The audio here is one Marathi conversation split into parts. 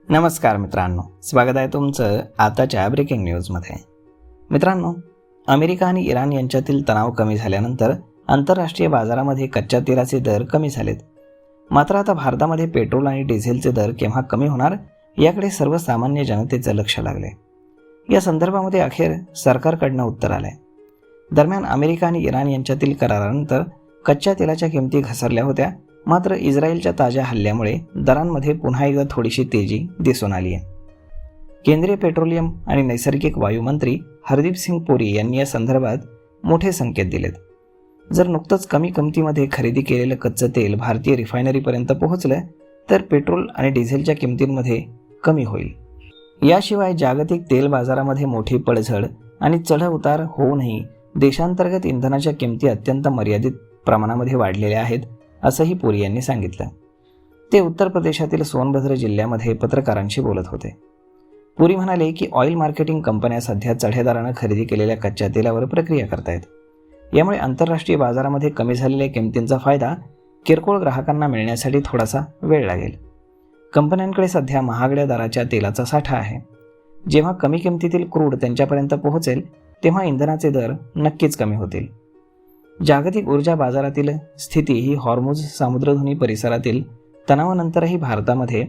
नमस्कार मित्रांनो, स्वागत आहे तुमचं आताच्या ब्रेकिंग न्यूजमध्ये. मित्रांनो, अमेरिका आणि इराण यांच्यातील तणाव कमी झाल्यानंतर आंतरराष्ट्रीय बाजारामध्ये कच्च्या तेलाचे दर कमी झालेत. मात्र आता भारतामध्ये पेट्रोल आणि डिझेलचे दर केव्हा कमी होणार याकडे सर्वसामान्य जनतेचं लक्ष लागले. या संदर्भामध्ये अखेर सरकारकडनं उत्तर आलंय. दरम्यान अमेरिका आणि इराण यांच्यातील करारानंतर कच्च्या तेलाच्या किमती घसरल्या होत्या. मात्र इस्रायलच्या ताज्या हल्ल्यामुळे दरांमध्ये पुन्हा एकदा थोडीशी तेजी दिसून आली आहे. केंद्रीय पेट्रोलियम आणि नैसर्गिक वायू मंत्री हरदीप सिंग पुरी यांनी या संदर्भात मोठे संकेत दिलेत. जर नुकतंच कमी किमतीमध्ये खरेदी केलेलं कच्चं तेल भारतीय रिफायनरीपर्यंत पोहोचलं तर पेट्रोल आणि डिझेलच्या किमतींमध्ये कमी होईल. याशिवाय जागतिक तेल बाजारामध्ये मोठी पडझड आणि चढउतार होऊनही देशांतर्गत इंधनाच्या किमती अत्यंत मर्यादित प्रमाणामध्ये वाढलेल्या आहेत, असंही पुरी यांनी सांगितलं. ते उत्तर प्रदेशातील सोनभद्र जिल्ह्यामध्ये पत्रकारांशी बोलत होते. पुरी म्हणाले की ऑइल मार्केटिंग कंपन्या सध्या चढ्या दरानं खरेदी केलेल्या कच्च्या तेलावर प्रक्रिया करतायत. यामुळे आंतरराष्ट्रीय बाजारामध्ये कमी झालेल्या किमतींचा फायदा किरकोळ ग्राहकांना मिळण्यासाठी थोडासा वेळ लागेल. कंपन्यांकडे सध्या महागड्या दराच्या तेलाचा साठा आहे. जेव्हा कमी किमतीतील क्रूड त्यांच्यापर्यंत पोहोचेल तेव्हा इंधनाचे दर नक्कीच कमी होतील. जागतिक ऊर्जा बाजारातील स्थिती ही हॉर्मुझ सामुद्रधुनी परिसरातील तणावानंतरही भारतामध्ये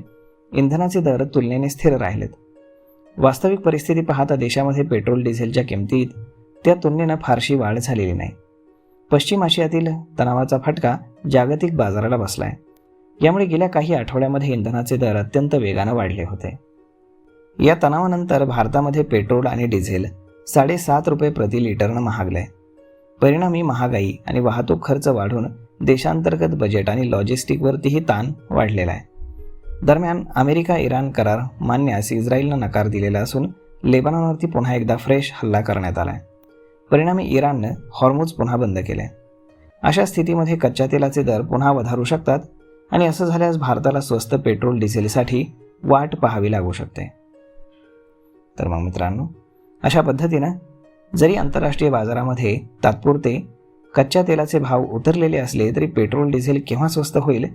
इंधनाचे दर तुलनेने स्थिर राहिलेत. वास्तविक परिस्थिती पाहता देशामध्ये पेट्रोल डिझेलच्या किमतीत त्या तुलनेनं फारशी वाढ झालेली नाही. पश्चिम आशियातील तणावाचा फटका जागतिक बाजाराला बसलाय. यामुळे गेल्या काही आठवड्यामध्ये इंधनाचे दर अत्यंत वेगानं वाढले होते. या तणावानंतर भारतामध्ये पेट्रोल आणि डिझेल 7.5 रुपये प्रति लिटरनं महागलंय. परिणामी महागाई आणि वाहतूक खर्च वाढून देशांतर्गत बजेट आणि लॉजिस्टिकवरतीही ताण वाढलेला आहे. दरम्यान अमेरिका इराण करार मानण्यास इस्रायलनं नकार दिलेला असून लेबनॉनवरती पुन्हा एकदा फ्रेश हल्ला करण्यात आला आहे. परिणामी इराणनं हॉर्मुझ पुन्हा बंद केले. अशा स्थितीमध्ये कच्च्या तेलाचे दर पुन्हा वधारू शकतात आणि असं झाल्यास भारताला स्वस्त पेट्रोल डिझेलसाठी वाट पाहावी लागू शकते. तर मग मित्रांनो, अशा पद्धतीनं जरी आंतरराष्ट्रीय बाजारामध्ये तात्पुरते कच्च्या तेलाचे भाव उतरलेले असले तरी पेट्रोल डिझेल केव्हा स्वस्त होईल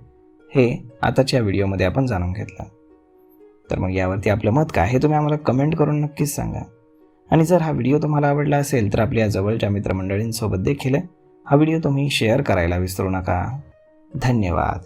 हे आताच्या व्हिडिओमध्ये आपण जाणून घेतलं. तर मग यावरती आपलं मत काय हे तुम्ही आम्हाला कमेंट करून नक्कीच सांगा. आणि जर हा व्हिडिओ तुम्हाला आवडला असेल तर आपल्या जवळच्या मित्रमंडळींसोबत देखील हा व्हिडिओ तुम्ही शेअर करायला विसरू नका. धन्यवाद.